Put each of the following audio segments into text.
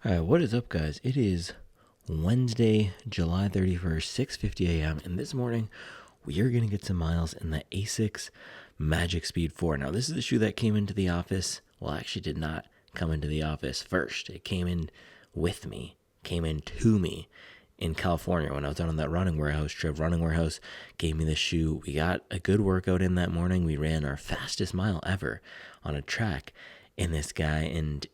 All right, what is up, guys? It is Wednesday, July 31st, 6:50 a.m. And this morning, we are going to get some miles in the Asics Magic Speed 4. Now, this is the shoe that came into the office. Well, actually did not come into the office first. It came in with me, came in to me in California when I was out on that Running Warehouse trip. Running Warehouse gave me the shoe. We got a good workout in that morning. We ran our fastest mile ever on a track in this guy, and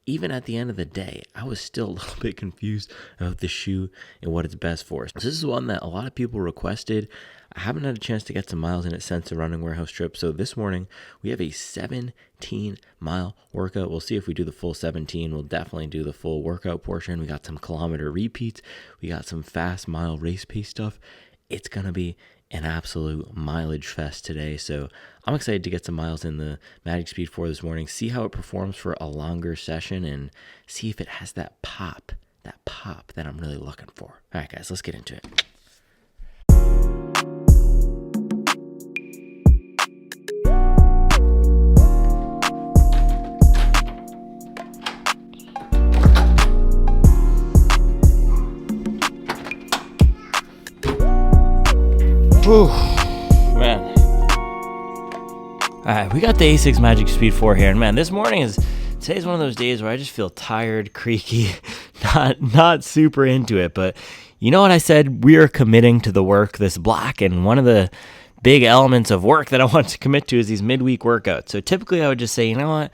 even at the end of the day, I was still a little bit confused about the shoe and what it's best for. So this is one that a lot of people requested. I haven't had a chance to get some miles in it since the Running Warehouse trip. So this morning, we have a 17-mile workout. We'll see if we do the full 17. We'll definitely do the full workout portion. We got some kilometer repeats. We got some fast mile race pace stuff. It's going to be an absolute mileage fest today. So I'm excited to get some miles in the Magic Speed 4 this morning, see how it performs for a longer session, and see if it has that pop that I'm really looking for. All right, guys, let's get into it. Whew, man. All right, we got the Asics Magic Speed 4 here, and man, today's one of those days where I just feel tired, creaky, not super into it. But you know what I said? We are committing to the work this block, and one of the big elements of work that I want to commit to is these midweek workouts. So typically, I would just say, you know what?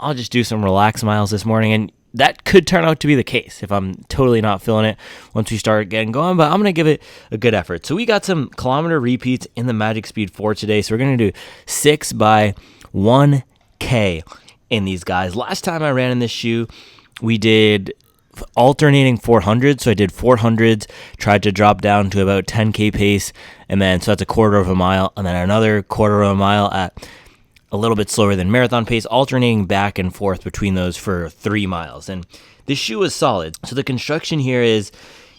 I'll just do some relax miles this morning, and that could turn out to be the case if I'm totally not feeling it once we start getting going, but I'm going to give it a good effort. So we got some kilometer repeats in the Magic Speed 4 today. So we're going to do 6 by 1K in these guys. Last time I ran in this shoe, we did alternating 400s. So I did 400s, tried to drop down to about 10K pace, and then so that's a quarter of a mile, and then another quarter of a mile at a little bit slower than marathon pace, alternating back and forth between those for 3 miles. And this shoe is solid. So the construction here is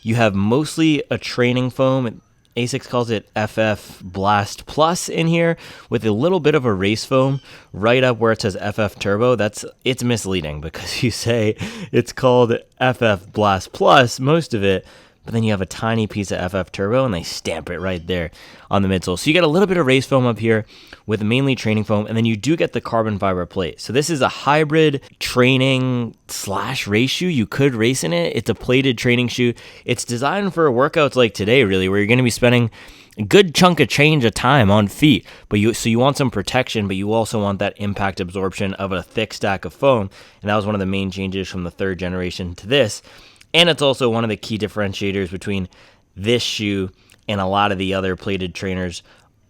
you have mostly a training foam. Asics calls it FF Blast Plus in here, with a little bit of a race foam right up where it says FF Turbo. It's misleading because you say it's called FF Blast Plus, most of it, but then you have a tiny piece of FF Turbo, and they stamp it right there on the midsole. So you get a little bit of race foam up here with mainly training foam, and then you do get the carbon fiber plate. So this is a hybrid training / race shoe. You could race in it. It's a plated training shoe. It's designed for workouts like today, really, where you're going to be spending a good chunk of time on feet. So you want some protection, but you also want that impact absorption of a thick stack of foam. And that was one of the main changes from the 3rd generation to this. And it's also one of the key differentiators between this shoe and a lot of the other plated trainers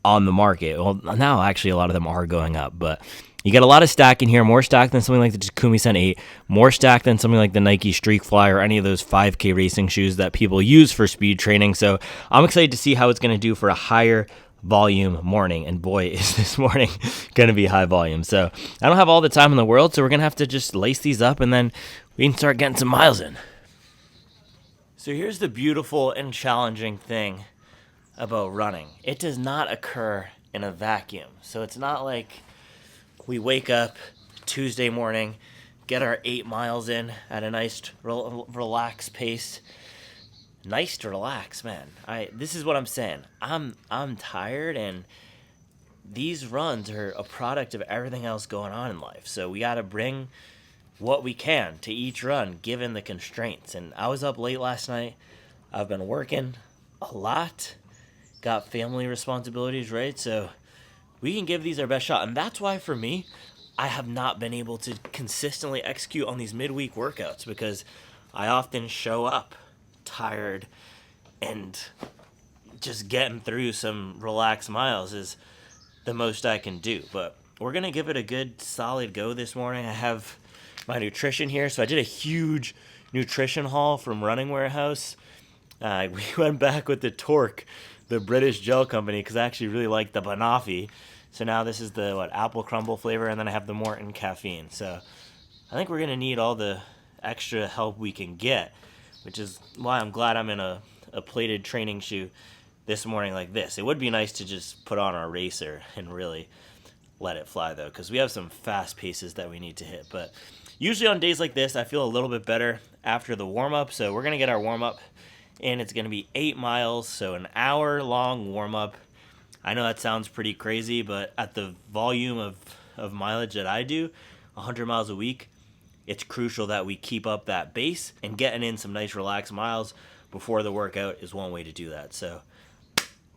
on the market. Well, now actually a lot of them are going up, but you get a lot of stack in here, more stack than something like the Takumi Sen 8, more stack than something like the Nike Streak Fly or any of those 5K racing shoes that people use for speed training. So I'm excited to see how it's going to do for a higher volume morning, and boy, is this morning going to be high volume. So I don't have all the time in the world, so we're going to have to just lace these up, and then we can start getting some miles in. So here's the beautiful and challenging thing about running. It does not occur in a vacuum. So it's not like we wake up Tuesday morning, get our 8 miles in at a nice relaxed pace. Nice to relax, man. This is what I'm saying. I'm tired, and these runs are a product of everything else going on in life. So we got to bring what we can to each run given the constraints. And I was up late last night. I've been working a lot, got family responsibilities, right? So we can give these our best shot. And that's why for me, I have not been able to consistently execute on these midweek workouts, because I often show up tired, and just getting through some relaxed miles is the most I can do. But we're going to give it a good solid go this morning. I have my nutrition here. So I did a huge nutrition haul from Running Warehouse. We went back with the Torq, the British gel company, because I actually really like the banoffee. So now this is the apple crumble flavor, and then I have the Morton caffeine. So I think we're going to need all the extra help we can get, which is why I'm glad I'm in a plated training shoe this morning like this. It would be nice to just put on our racer and really let it fly, though, because we have some fast paces that we need to hit. But Usually on days like this, I feel a little bit better after the warm-up. So we're going to get our warm-up, and it's going to be 8 miles, so an hour-long warm-up. I know that sounds pretty crazy, but at the volume of mileage that I do, 100 miles a week, it's crucial that we keep up that base, and getting in some nice relaxed miles before the workout is one way to do that. So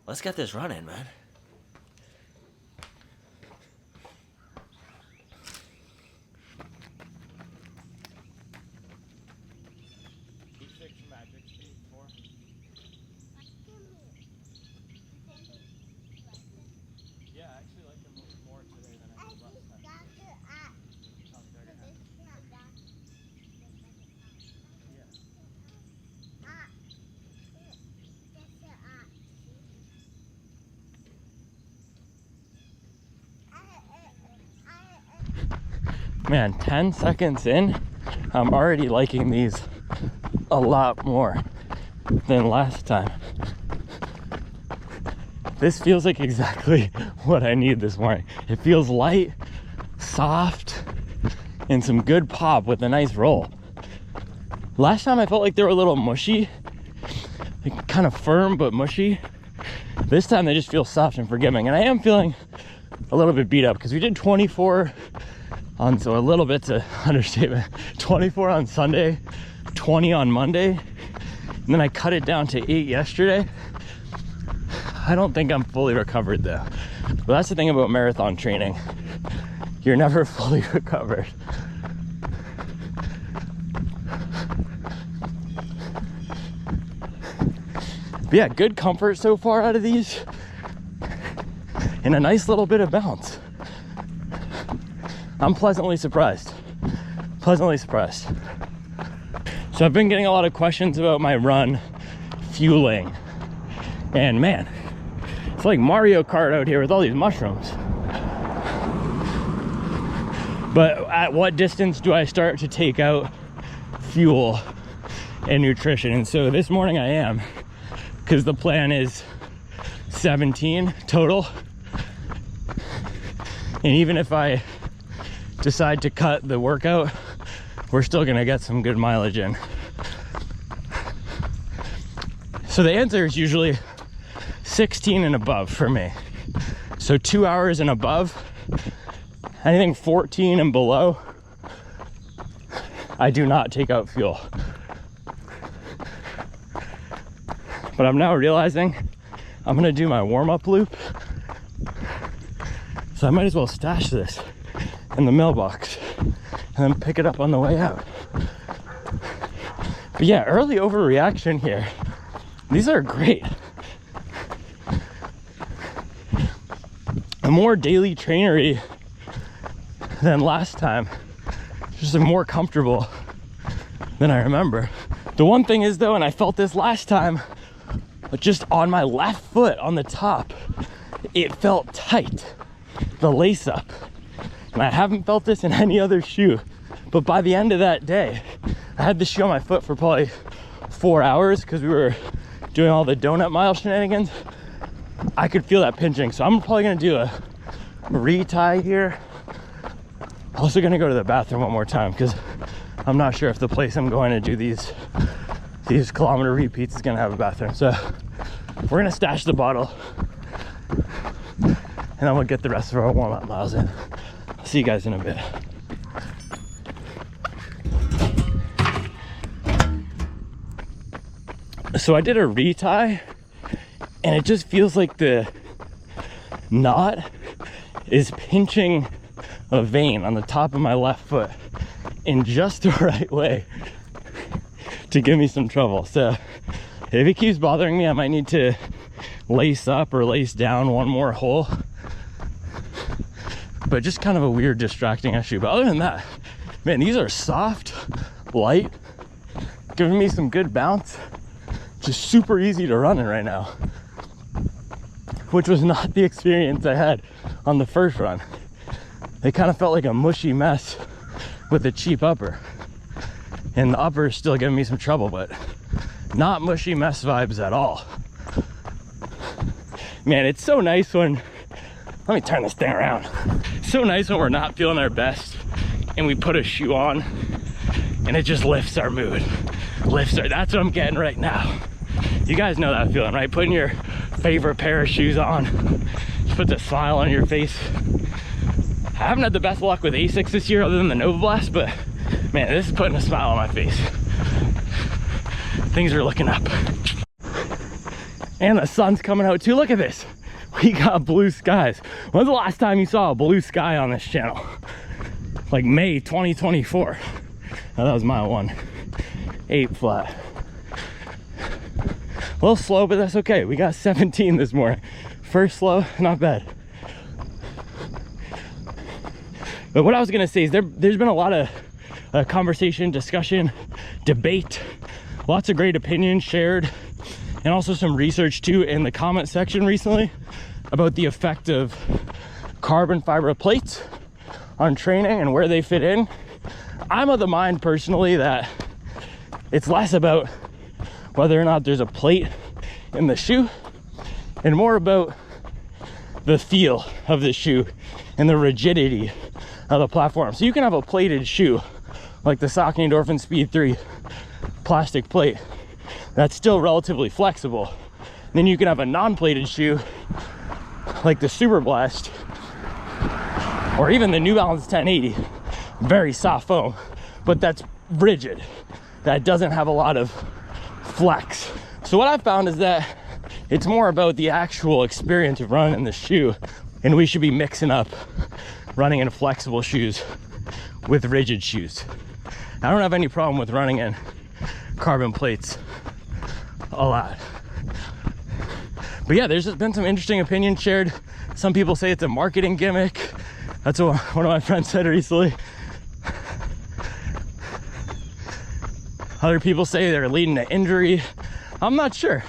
let's get this running, man. Asics Magic Speed 4. Yeah, I actually like them more today than I did last time. Man, 10 seconds in, I'm already liking these a lot more than last time. This feels like exactly what I need this morning. It feels light, soft, and some good pop with a nice roll. Last time I felt like they were a little mushy, like kind of firm but mushy. This time they just feel soft and forgiving. And I am feeling a little bit beat up because we did 24 on, so a little bit's an understatement, 24 on Sunday, 20 on Monday, and then I cut it down to 8 yesterday. I don't think I'm fully recovered though. But that's the thing about marathon training. You're never fully recovered. But yeah, good comfort so far out of these, and a nice little bit of bounce. I'm pleasantly surprised. Pleasantly surprised. So I've been getting a lot of questions about my run fueling. And man, it's like Mario Kart out here with all these mushrooms. But at what distance do I start to take out fuel and nutrition? And so this morning I am, because the plan is 17 total. And even if I decide to cut the workout, we're still gonna get some good mileage in. So the answer is usually 16 and above for me. So 2 hours and above. Anything 14 and below, I do not take out fuel. But I'm now realizing I'm gonna do my warm-up loop, so I might as well stash this in the mailbox and then pick it up on the way out. But yeah, early overreaction here. These are great. A more daily trainery than last time. Just more comfortable than I remember. The one thing is though, and I felt this last time, but just on my left foot on the top, it felt tight, the lace up. And I haven't felt this in any other shoe. But by the end of that day, I had the shoe on my foot for probably 4 hours because we were doing all the donut mile shenanigans. I could feel that pinching. So I'm probably gonna do a retie here. Also gonna go to the bathroom one more time because I'm not sure if the place I'm going to do these kilometer repeats is gonna have a bathroom. So we're gonna stash the bottle and then we'll get the rest of our warm-up miles in. I'll see you guys in a bit. So I did a retie and it just feels like the knot is pinching a vein on the top of my left foot in just the right way to give me some trouble. So if it keeps bothering me, I might need to lace up or lace down one more hole. But just kind of a weird distracting issue. But other than that, man, these are soft, light, giving me some good bounce. Just super easy to run in right now, which was not the experience I had on the first run. It kind of felt like a mushy mess with a cheap upper, and the upper is still giving me some trouble, but not mushy mess vibes at all. Man, it's so nice when, let me turn this thing around. It's so nice when we're not feeling our best and we put a shoe on and it just lifts our mood. That's what I'm getting right now. You guys know that feeling, right? Putting your favorite pair of shoes on just puts a smile on your face. I haven't had the best luck with Asics this year other than the Nova Blast, but man, this is putting a smile on my face. Things are looking up. And the sun's coming out too. Look at this. We got blue skies. When's the last time you saw a blue sky on this channel? Like May 2024. Oh, that was mile 1. 8 flat. A little slow, but that's okay. We got 17 this morning. First slow, not bad. But what I was gonna say is there's been a lot of conversation, discussion, debate, lots of great opinions shared, and also some research too in the comment section recently about the effect of carbon fiber plates on training and where they fit in. I'm of the mind personally that it's less about whether or not there's a plate in the shoe and more about the feel of the shoe and the rigidity of the platform. So you can have a plated shoe like the Saucony Endorphin Speed 3 plastic plate that's still relatively flexible. Then you can have a non-plated shoe like the Super Blast or even the New Balance 1080, very soft foam, but that's rigid, that doesn't have a lot of flex. So what I've found is that it's more about the actual experience of running in the shoe, and we should be mixing up running in flexible shoes with rigid shoes. I don't have any problem with running in carbon plates a lot. But yeah, there's been some interesting opinions shared. Some people say it's a marketing gimmick. That's what one of my friends said recently. Other people say they're leading to injury. I'm not sure.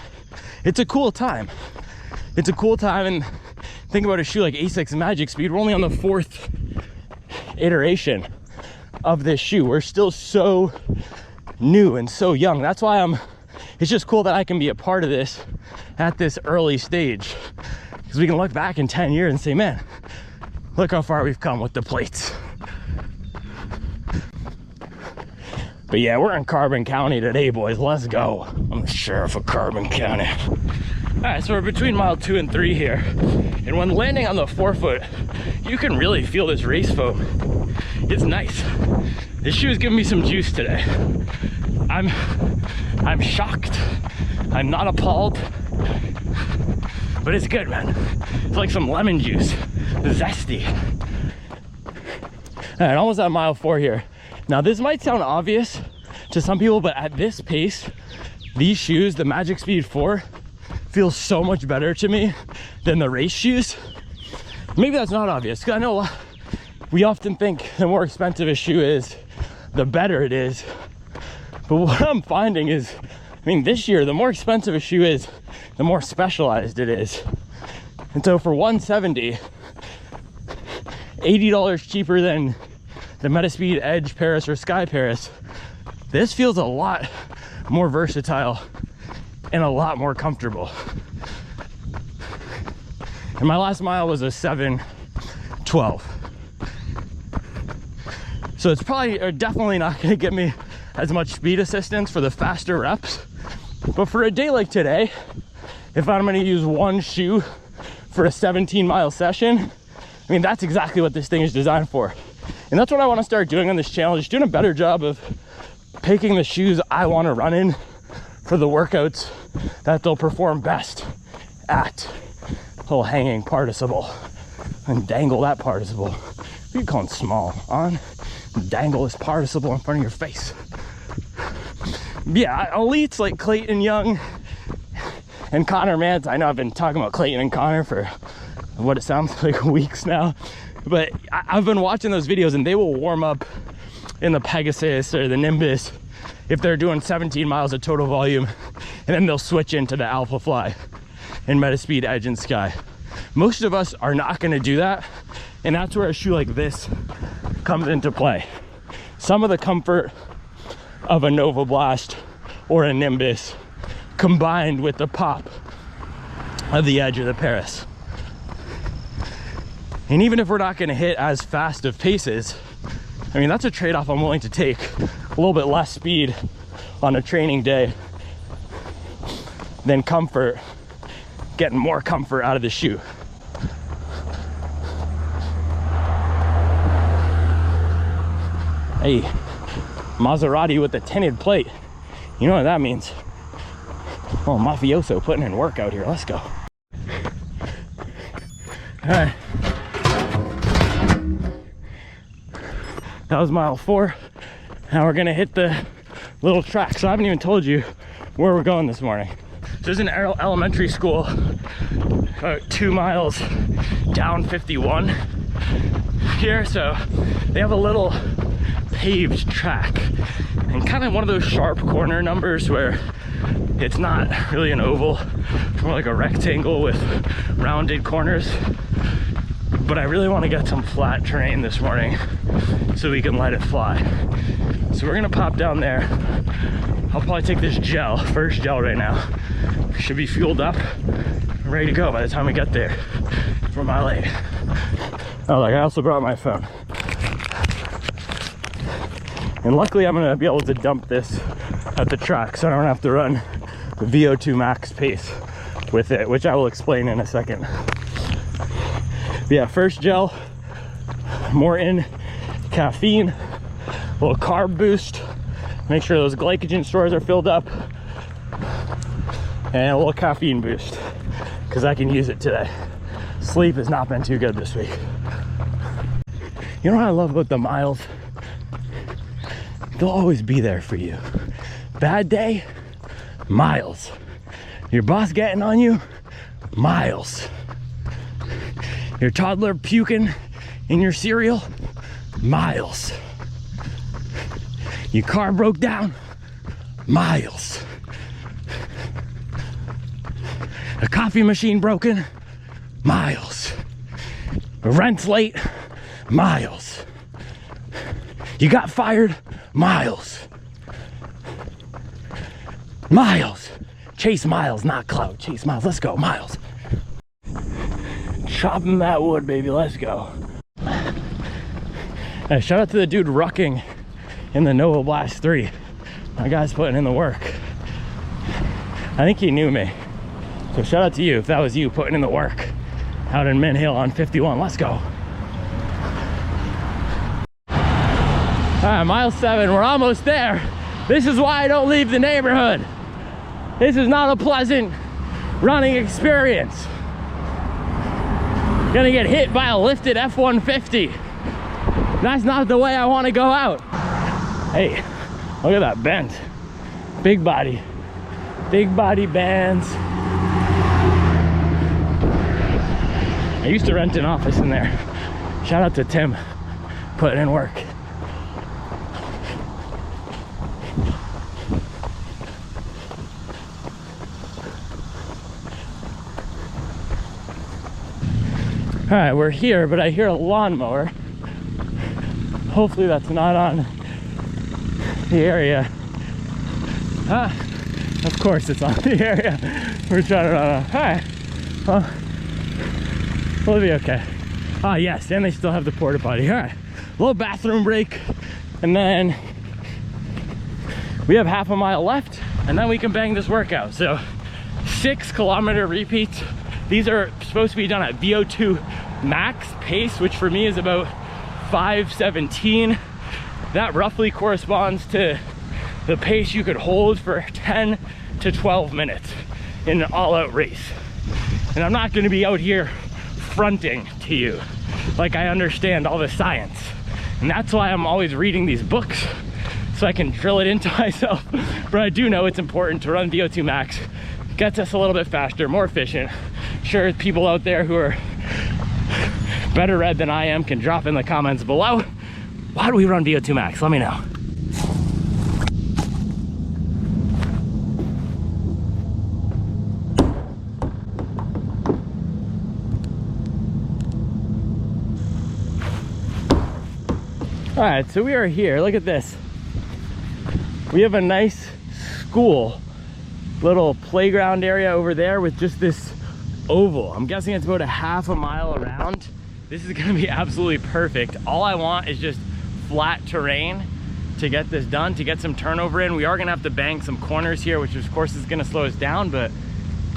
It's a cool time. It's a cool time, and think about a shoe like Asics Magic Speed. We're only on the 4th iteration of this shoe. We're still so new and so young. That's why it's just cool that I can be a part of this at this early stage, because we can look back in 10 years and say, man, look how far we've come with the plates. But yeah, we're in Carbon County today, boys. Let's go. I'm the sheriff of Carbon County. All right, so we're between mile 2 and 3 here. And when landing on the forefoot, you can really feel this race foam. It's nice. This shoe is giving me some juice today. I'm shocked. I'm not appalled, but it's good, man. It's like some lemon juice, zesty. All right, almost at mile 4 here. Now this might sound obvious to some people, but at this pace, these shoes, the Magic Speed 4, feel so much better to me than the race shoes. Maybe that's not obvious, because I know we often think the more expensive a shoe is, the better it is. But what I'm finding is, I mean, this year, the more expensive a shoe is, the more specialized it is. And so for $170, $80 cheaper than the Metaspeed Edge Paris or Sky Paris, this feels a lot more versatile and a lot more comfortable. And my last mile was a 7:12. So it's probably definitely not going to get me as much speed assistance for the faster reps. But for a day like today, if I'm going to use one shoe for a 17-mile session, I mean, that's exactly what this thing is designed for. And that's what I want to start doing on this channel, just doing a better job of picking the shoes I want to run in for the workouts that they'll perform best at. Little hanging participle. And dangle that participle. You can call them small. On, dangle this participle in front of your face. Yeah, elites like Clayton Young and Connor Mans. I know I've been talking about Clayton and Connor for what it sounds like weeks now, but I've been watching those videos, and they will warm up in the Pegasus or the Nimbus if they're doing 17 miles of total volume, and then they'll switch into the Alpha Fly and Metaspeed Edge and Sky. Most of us are not going to do that, and that's where a shoe like this comes into play. Some of the comfort of a Nova Blast or a Nimbus combined with the pop of the Edge of the Paris. And even if we're not going to hit as fast of paces I mean, that's a trade-off I'm willing to take. A little bit less speed on a training day than comfort, getting more comfort out of the shoe. Hey, Maserati with the tinted plate. You know what that means. Oh, mafioso putting in work out here. Let's go. All right. That was mile 4. Now we're gonna hit the little track. So I haven't even told you where we're going this morning. So there's an elementary school about 2 miles down 51 here. So they have a little paved track and kind of one of those sharp corner numbers where it's not really an oval, it's more like a rectangle with rounded corners. But I really want to get some flat terrain this morning so we can let it fly. So we're gonna pop down there. I'll probably take this gel, first gel right now. Should be fueled up, ready to go by the time we get there for mile 8. Oh, like I also brought my phone. And luckily I'm gonna be able to dump this at the track so I don't have to run the VO2 max pace with it, which I will explain in a second. But yeah, first gel, more in caffeine, a little carb boost, make sure those glycogen stores are filled up, and a little caffeine boost because I can use it today. Sleep has not been too good this week. You know what I love about the miles? They'll always be there for you. Bad day, miles. Your boss getting on you, miles. Your toddler puking in your cereal, miles. Your car broke down, miles. A coffee machine broken, miles. Rent's late, miles. You got fired, miles. Miles. Chase miles, not clout. Chase miles. Let's go, miles. Chopping that wood, baby. Let's go. Hey, shout out to the dude rucking in the Nova Blast 3. My guy's putting in the work. I think he knew me. So shout out to you if that was you putting in the work out in Mint Hill on 51. Let's go. All right, mile 7. We're almost there. This is why I don't leave the neighborhood. This is not a pleasant running experience. Gonna get hit by a lifted F-150. That's not the way I want to go out. Hey, look at that bend. Big body bands. I used to rent an office in there. Shout out to Tim, putting in work. All right, we're here, but I hear a lawnmower. Hopefully that's not on the area. Ah, of course it's on the area. We're trying to run off. Hi. Well, we'll be okay. Ah, yes, and they still have the porta potty. All right, little bathroom break, and then we have half a mile left, and then we can bang this workout. So 6 kilometer repeats. These are supposed to be done at VO2 max pace, which for me is about 5:17. That roughly corresponds to the pace you could hold for 10 to 12 minutes in an all-out race. And I'm not going to be out here fronting to you like I understand all the science, and that's why I'm always reading these books so I can drill it into myself. But I do know it's important to run VO2 max. Gets us a little bit faster, more efficient. Sure, people out there who are better read than I am can drop in the comments below. Why do we run VO2 max? Let me know. All right, so we are here. Look at this. We have a nice school, little playground area over there with just this oval. I'm guessing it's about a half a mile around. This is gonna be absolutely perfect. All I want is just flat terrain to get this done, to get some turnover in. We are gonna have to bank some corners here, which of course is gonna slow us down,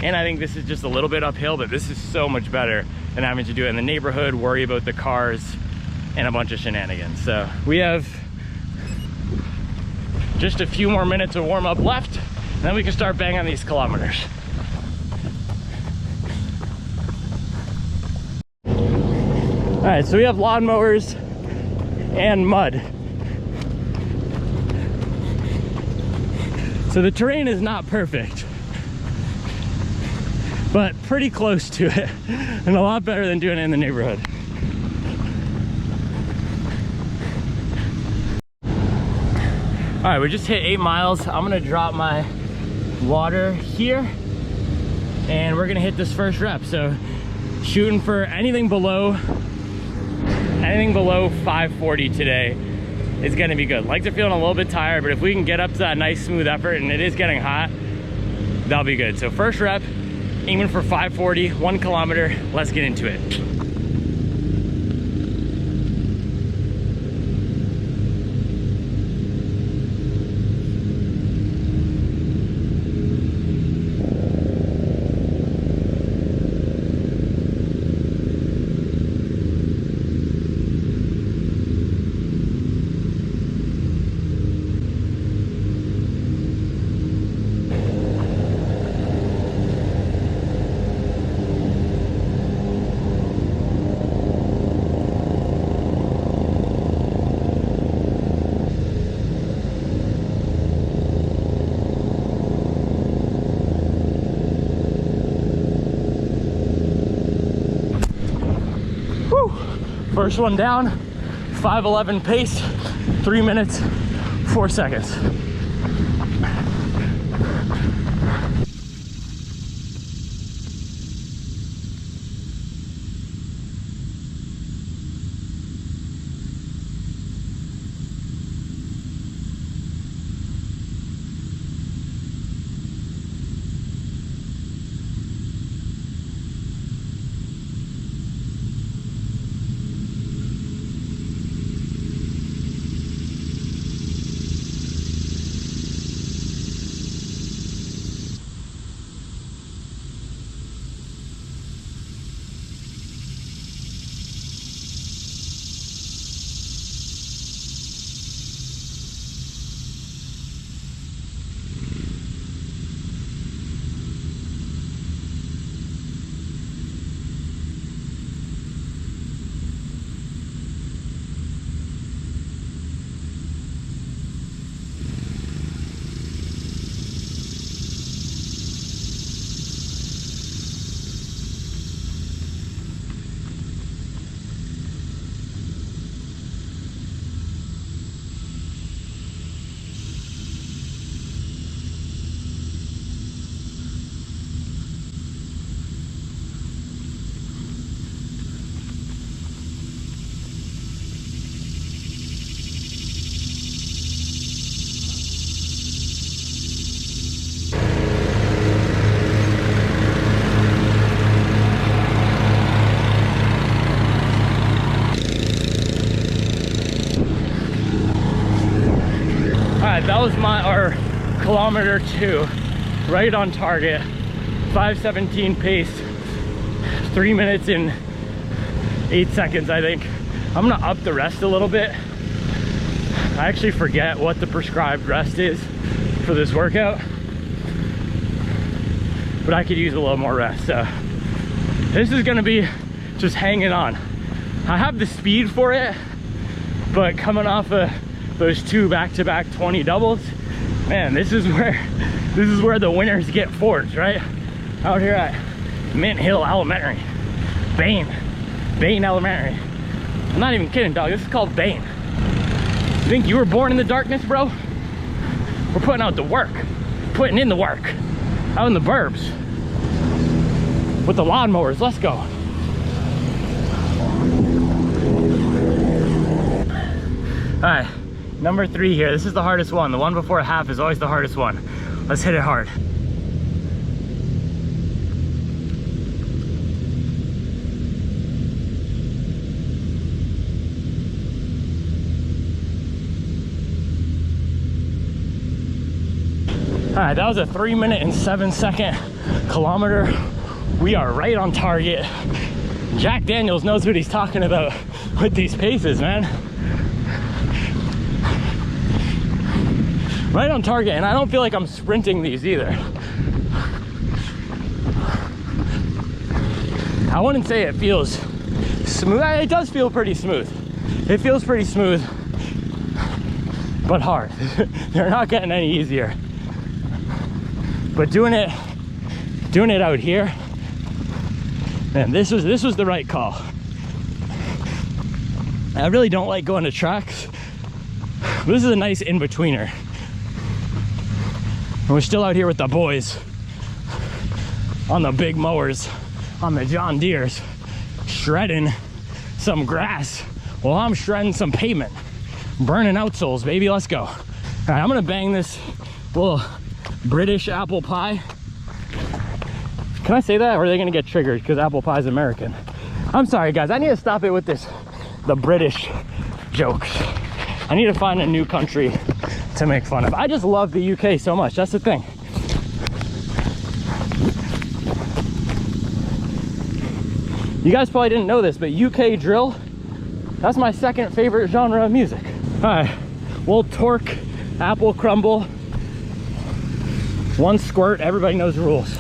and I think this is just a little bit uphill, but this is so much better than having to do it in the neighborhood, worry about the cars, and a bunch of shenanigans. So we have just a few more minutes of warm up left, and then we can start banging these kilometers. All right, so we have lawnmowers and mud. So the terrain is not perfect, but pretty close to it, and a lot better than doing it in the neighborhood. All right, we just hit 8 miles. I'm gonna drop my water here, and we're gonna hit this first rep. So shooting for anything below 540 today is gonna be good. Legs are feeling a little bit tired, but if we can get up to that nice smooth effort, and it is getting hot, that'll be good. So first rep, aiming for 540, 1 kilometer. Let's get into it. First one down, 5:11 pace, 3 minutes, 4 seconds. That was our kilometer 2, right on target, 5:17 pace, 3 minutes and 8 seconds, I think. I'm gonna up the rest a little bit. I actually forget what the prescribed rest is for this workout, but I could use a little more rest. So this is gonna be just hanging on. I have the speed for it, but coming off of those 2 back-to-back 20 doubles, man, this is where the winners get forged, right? Out here at Mint Hill Elementary, Bain Elementary. I'm not even kidding, dog. This is called Bain. You think you were born in the darkness, bro? We're putting out the work, putting in the work, out in the burbs with the lawnmowers. Let's go. All right. Number 3 here. This is the hardest one. The one before half is always the hardest one. Let's hit it hard. right, that was a 3 minute and 7 second kilometer. We are right on target. Jack Daniels knows what he's talking about with these paces, man. Right on target, and I don't feel like I'm sprinting these either. I wouldn't say it feels smooth. It does feel pretty smooth. It feels pretty smooth, but hard. They're not getting any easier. But doing it out here, man, this was the right call. I really don't like going to tracks. This is a nice in-betweener. And we're still out here with the boys on the big mowers, on the John Deeres, shredding some grass while I'm shredding some pavement. Burning outsoles, baby, let's go. All right, I'm gonna bang this little British apple pie. Can I say that, or are they gonna get triggered because apple pie is American? I'm sorry, guys, I need to stop it with the British jokes. I need to find a new country to make fun of. I just love the UK so much, that's the thing. You guys probably didn't know this, but UK drill, that's my second favorite genre of music. All right, little Torq, apple crumble, one squirt, everybody knows the rules.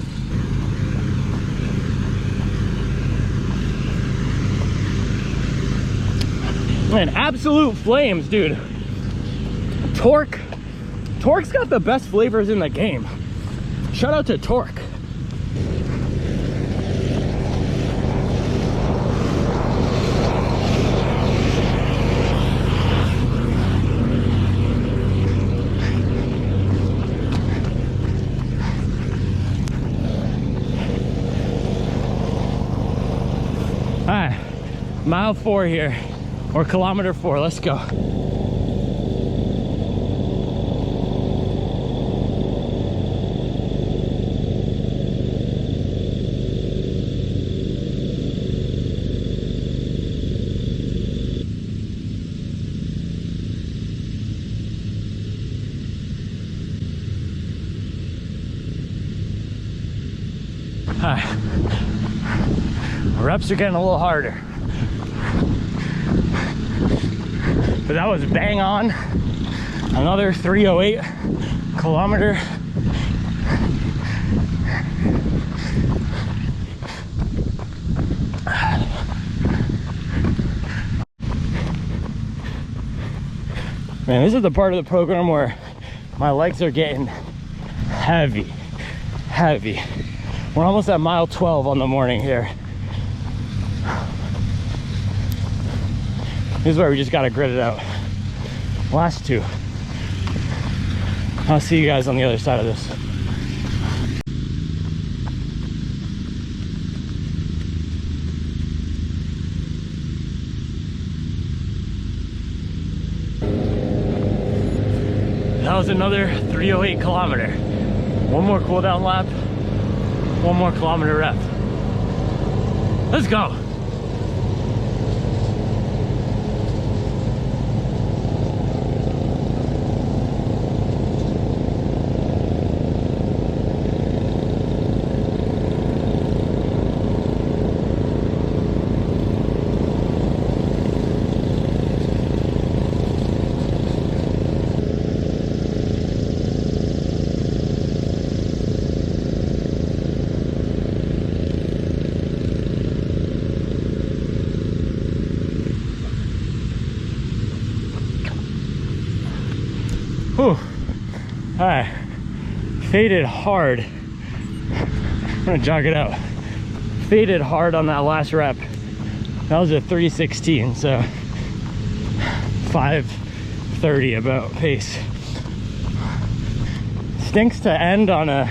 Man, absolute flames, dude. Torq's got the best flavors in the game. Shout out to Torq. All right, mile 4 here, or kilometer 4, let's go. All right. Reps are getting a little harder, but that was bang on. Another 308 kilometer. Man, this is the part of the program where my legs are getting heavy. We're almost at mile 12 on the morning here. This is where we just gotta grit it out. Last 2. I'll see you guys on the other side of this. That was another 308 kilometer. One more cool down lap, one more kilometer rep. Let's go. Whew. All right, faded hard. I'm gonna jog it out. Faded hard on that last rep. That was a 3:16, so 5:30 about pace. Stinks to end on a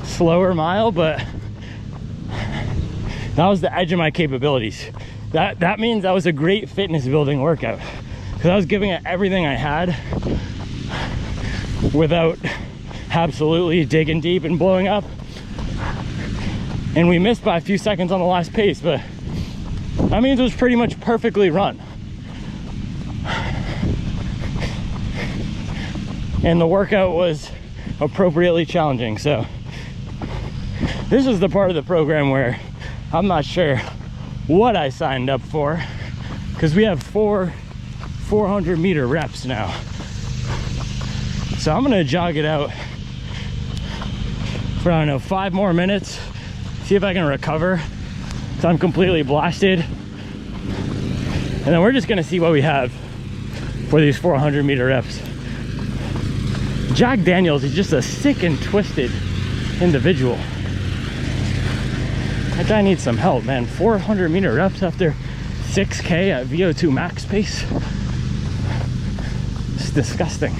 slower mile, but that was the edge of my capabilities. That means that was a great fitness building workout, because I was giving it everything I had without absolutely digging deep and blowing up. And we missed by a few seconds on the last pace, but that means it was pretty much perfectly run. And the workout was appropriately challenging. So this is the part of the program where I'm not sure what I signed up for, because we have 400 meter reps now. So I'm gonna jog it out for, I don't know, 5 more minutes, see if I can recover so I'm completely blasted, and then we're just gonna see what we have for these 400 meter reps. Jack Daniels is just a sick and twisted individual. That guy needs some help, man. 400 meter reps after 6K at VO2 max pace. It's disgusting.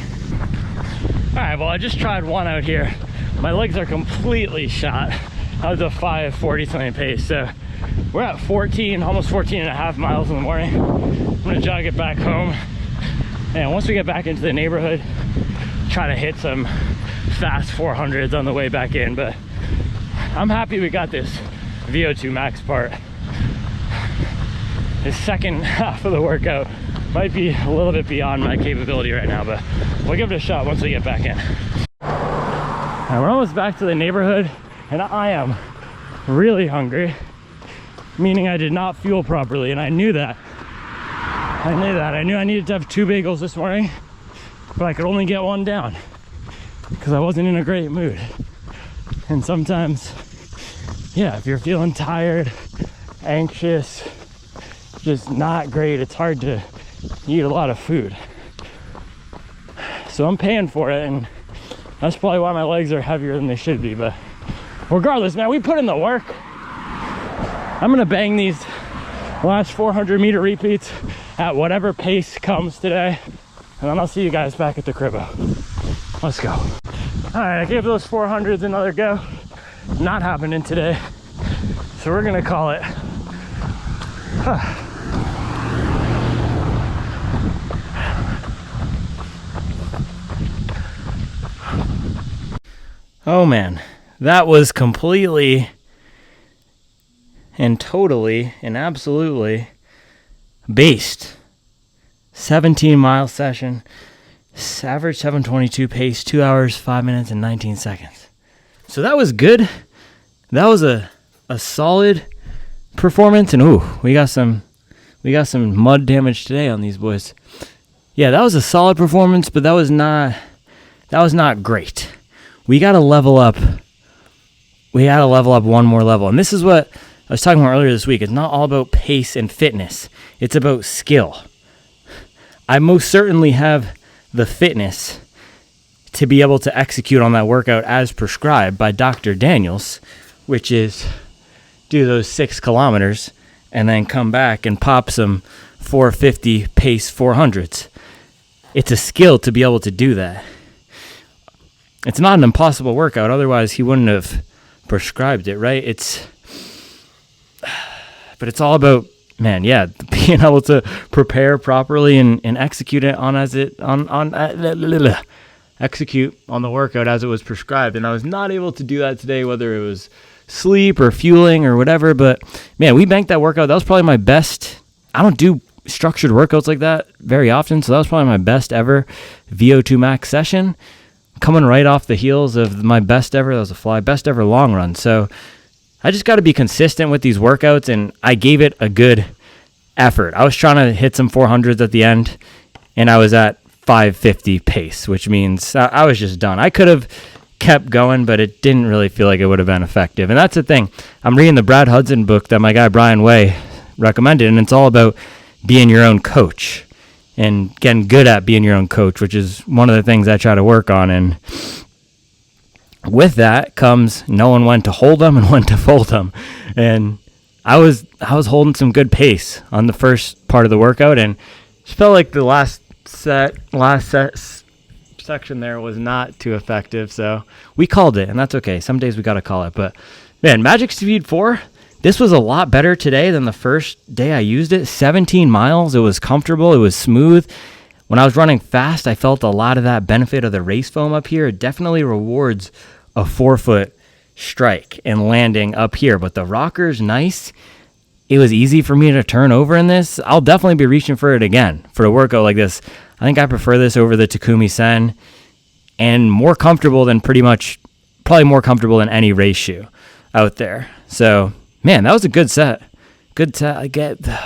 All right, well, I just tried one out here. My legs are completely shot. That was a 5:40 something pace. So we're at 14, almost 14 and a half miles in the morning. I'm gonna jog it back home. And once we get back into the neighborhood, try to hit some fast 400s on the way back in. But I'm happy we got this VO2 max part. The second half of the workout might be a little bit beyond my capability right now, but we'll give it a shot once we get back in. Now we're almost back to the neighborhood, and I am really hungry, meaning I did not fuel properly, and I knew that. I knew I needed to have 2 bagels this morning, but I could only get 1 down because I wasn't in a great mood. And sometimes, yeah, if you're feeling tired, anxious, just not great, it's hard to eat a lot of food. So I'm paying for it, and that's probably why my legs are heavier than they should be. But regardless, man, we put in the work. I'm gonna bang these last 400 meter repeats at whatever pace comes today, and then I'll see you guys back at the cribbo. Let's go. All right, I gave those 400s another go. Not happening today, so we're gonna call it. Oh man, that was completely and totally and absolutely based. 17-mile session, average 7:22 pace, 2 hours, 5 minutes, and 19 seconds. So that was good. That was a solid performance, and ooh, we got some mud damage today on these boys. Yeah, that was a solid performance, but that was not great. We got to level up. We got to level up one more level. And this is what I was talking about earlier this week. It's not all about pace and fitness. It's about skill. I most certainly have the fitness to be able to execute on that workout as prescribed by Dr. Daniels, which is do those 6 kilometers and then come back and pop some 450 pace 400s. It's a skill to be able to do that. It's not an impossible workout, otherwise he wouldn't have prescribed it, right? But it's all about, man, yeah, being able to prepare properly and execute it execute on the workout as it was prescribed. And I was not able to do that today, whether it was sleep or fueling or whatever. But man, we banked that workout. That was probably my best. I don't do structured workouts like that very often, so that was probably my best ever VO2 max session, coming right off the heels of my best ever. That was a fly, best ever long run. So I just got to be consistent with these workouts, and I gave it a good effort. I was trying to hit some 400s at the end, and I was at 550 pace, which means I was just done. I could have kept going, but it didn't really feel like it would have been effective. And that's the thing. I'm reading the Brad Hudson book that my guy Brian Way recommended, and it's all about being your own coach and getting good at being your own coach, which is one of the things I try to work on. And with that comes knowing when to hold them and when to fold them. And I was holding some good pace on the first part of the workout, and just felt like the last section there was not too effective. So we called it, and that's okay. Some days we got to call it. But man, Magic Speed 4, this was a lot better today than the first day I used it. 17 miles. It was comfortable. It was smooth. When I was running fast, I felt a lot of that benefit of the race foam up here. It definitely rewards a 4-foot strike and landing up here. But the rocker's nice. It was easy for me to turn over in this. I'll definitely be reaching for it again for a workout like this. I think I prefer this over the Takumi Sen. and more comfortable than probably more comfortable than any race shoe out there. So, man, that was a good set. Good set. I gotta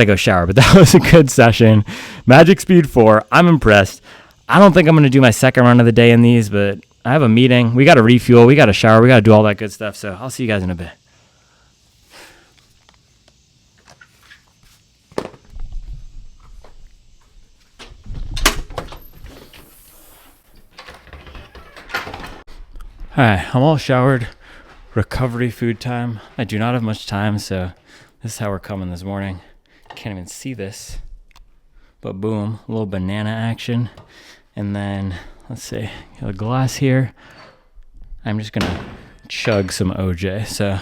go shower, but that was a good session. Magic Speed 4, I'm impressed. I don't think I'm gonna do my second run of the day in these, but I have a meeting. We gotta refuel, we gotta shower, we gotta do all that good stuff. So I'll see you guys in a bit. Alright, I'm all showered. Recovery food time. I do not have much time, so this is how we're coming this morning. Can't even see this. But boom, a little banana action. And then, let's see, got a glass here. I'm just gonna chug some OJ. So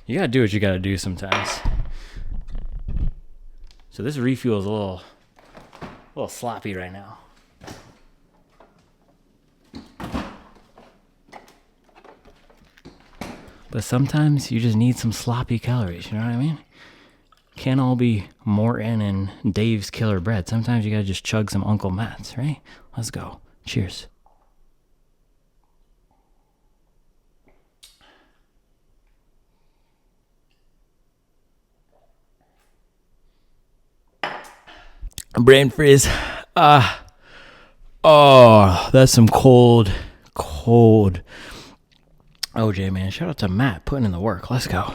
you gotta do what you gotta do sometimes. So this refuel is a little sloppy right now. But sometimes you just need some sloppy calories, you know what I mean? Can't all be Morton and Dave's Killer Bread. Sometimes you gotta just chug some Uncle Matt's, right? Let's go. Cheers. Brain freeze. Oh, that's some cold OJ, man. Shout out to Matt putting in the work. Let's go.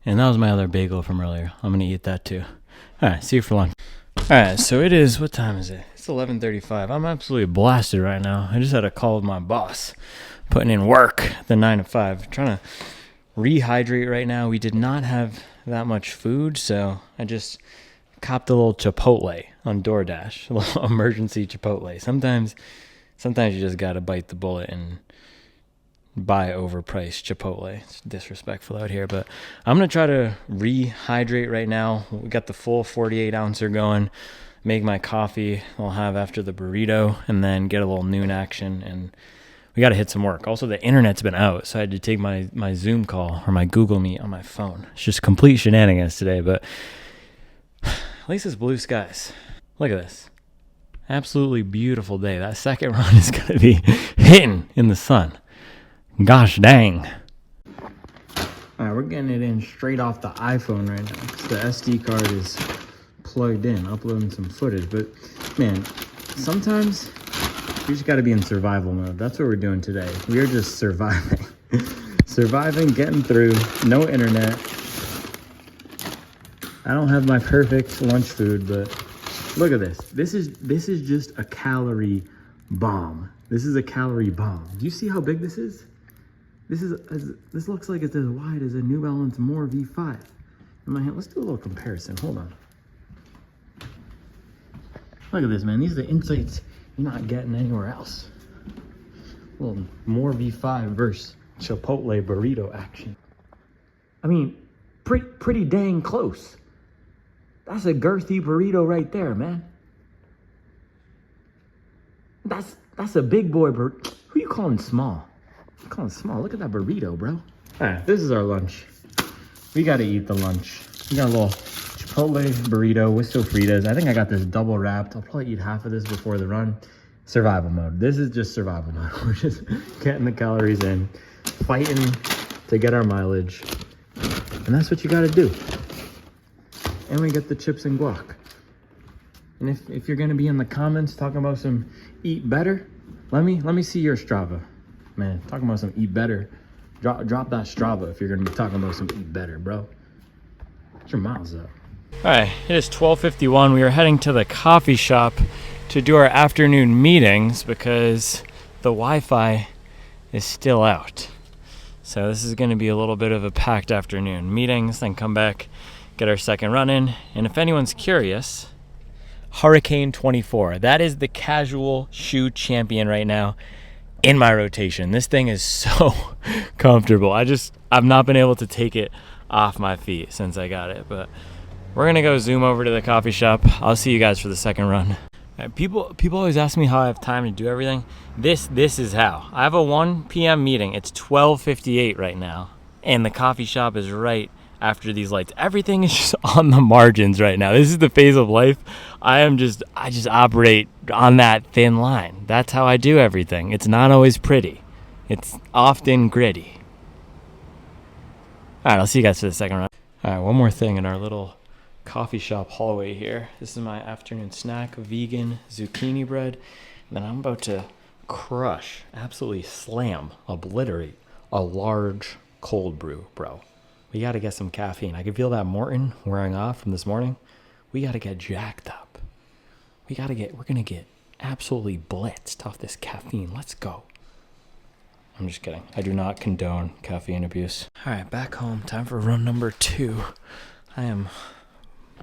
And that was my other bagel from earlier. I'm going to eat that too. All right, see you for lunch. All right, so it is, what time is it? It's 11:35. I'm absolutely blasted right now. I just had a call with my boss putting in work the 9 to 5. Trying to rehydrate right now. We did not have that much food, so I just copped a little Chipotle on DoorDash. A little emergency Chipotle. Sometimes you just got to bite the bullet and buy overpriced Chipotle. It's disrespectful out here, but I'm gonna try to rehydrate right now. We got the full 48 ouncer going. Make my coffee I'll have after the burrito, and then get a little noon action, and we got to hit some work. Also, the internet's been out, so I had to take my Zoom call or my Google Meet on my phone. It's just complete shenanigans today, but at least it's blue skies. Look at this. Absolutely beautiful day. That second run is gonna be hitting in the sun. Gosh dang. All right, we're getting it in straight off the iPhone right now because the SD card is plugged in, uploading some footage. But man, sometimes you just got to be in survival mode. That's what we're doing today. We are just surviving. Surviving, getting through, no internet. I don't have my perfect lunch food, but look at this. This is just a calorie bomb. This is a calorie bomb. Do you see how big this is? This looks like it's as wide as a New Balance More V5. In my hand, let's do a little comparison. Hold on. Look at this, man. These are the insights you're not getting anywhere else. A little More V5 versus Chipotle burrito action. I mean, pretty dang close. That's a girthy burrito right there, man. That's a big boy burrito. Who you calling small? I'm calling small. Look at that burrito, bro. All right, this is our lunch. We got to eat the lunch. We got a little Chipotle burrito with sofritas. I think I got this double wrapped. I'll probably eat half of this before the run. Survival mode. This is just survival mode. We're just getting the calories in, fighting to get our mileage. And that's what you got to do. And we get the chips and guac. And if you're going to be in the comments talking about some eat better, let me see your Strava. Man, talking about some eat better. Drop that Strava if you're going to be talking about some eat better, bro. Get your miles up. All right, it is 12:51. We are heading to the coffee shop to do our afternoon meetings because the Wi-Fi is still out. So this is going to be a little bit of a packed afternoon. Meetings, then come back, get our second run in. And if anyone's curious, Hurricane 24. That is the casual shoe champion right now in my rotation. This thing is so comfortable. I've not been able to take it off my feet since I got it, but we're gonna go zoom over to the coffee shop. I'll see you guys for the second run. People always ask me how I have time to do everything. This is how. I have a 1 p.m. meeting. It's 12:58 right now, and the coffee shop is right after these lights. Everything is just on the margins right now. This is the phase of life. I just operate on that thin line. That's how I do everything. It's not always pretty. It's often gritty. All right, I'll see you guys for the second round. All right, one more thing in our little coffee shop hallway here. This is my afternoon snack, vegan zucchini bread. And then I'm about to crush, absolutely slam, obliterate a large cold brew, bro. We got to get some caffeine. I can feel that Morton wearing off from this morning. We got to get jacked up. We're going to get absolutely blitzed off this caffeine. Let's go. I'm just kidding. I do not condone caffeine abuse. All right, back home. Time for run number 2. I am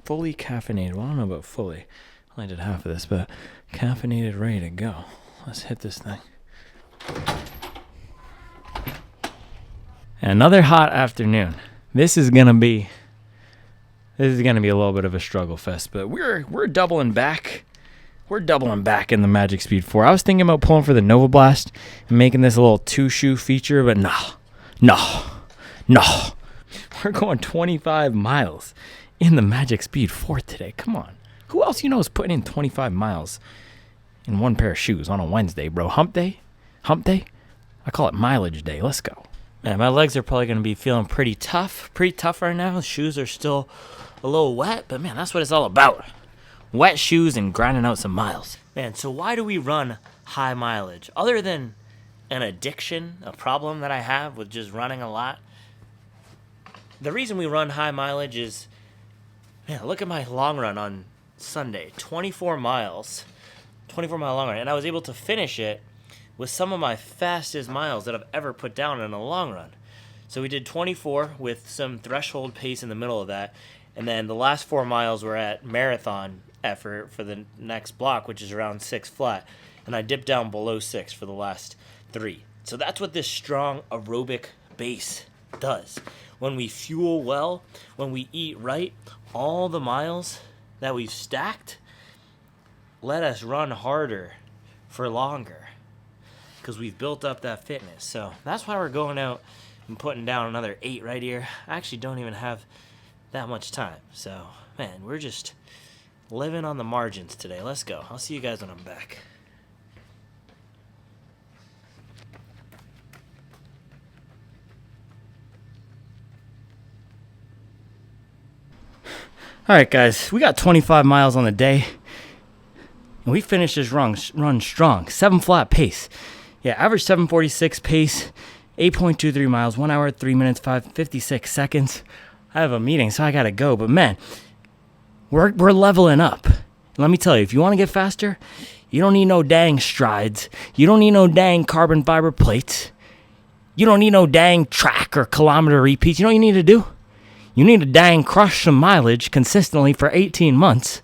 fully caffeinated. Well, I don't know about fully. I only did half of this, but caffeinated, ready to go. Let's hit this thing. Another hot afternoon. This is gonna be a little bit of a struggle fest, but we're doubling back. We're doubling back in the Magic Speed 4. I was thinking about pulling for the Nova Blast and making this a little 2-shoe feature, but no. We're going 25 miles in the Magic Speed 4 today. Come on. Who else you know is putting in 25 miles in one pair of shoes on a Wednesday, bro? Hump day? I call it mileage day. Let's go. Man, my legs are probably going to be feeling pretty tough right now. The shoes are still a little wet, but man, that's what it's all about. Wet shoes and grinding out some miles. Man, so why do we run high mileage? Other than an addiction, a problem that I have with just running a lot, the reason we run high mileage is, man, look at my long run on Sunday. 24 miles. 24-mile long run. And I was able to finish it with some of my fastest miles that I've ever put down in a long run. So we did 24 with some threshold pace in the middle of that. And then the last 4 miles were at marathon effort for the next block, which is around 6 flat. And I dipped down below 6 for the last 3. So that's what this strong aerobic base does. When we fuel well, when we eat right, all the miles that we've stacked let us run harder for longer because we've built up that fitness. So that's why we're going out and putting down another 8 right here. I actually don't even have that much time. So, man, we're just living on the margins today. Let's go. I'll see you guys when I'm back. All right, guys, we got 25 miles on the day, and we finished this run strong. 7 flat pace. Yeah, average 7:46 pace, 8.23 miles, 1 hour, 3 minutes, 56 seconds. I have a meeting, so I got to go. But, man, we're leveling up. And let me tell you, if you want to get faster, you don't need no dang strides. You don't need no dang carbon fiber plates. You don't need no dang track or kilometer repeats. You know what you need to do? You need to dang crush some mileage consistently for 18 months.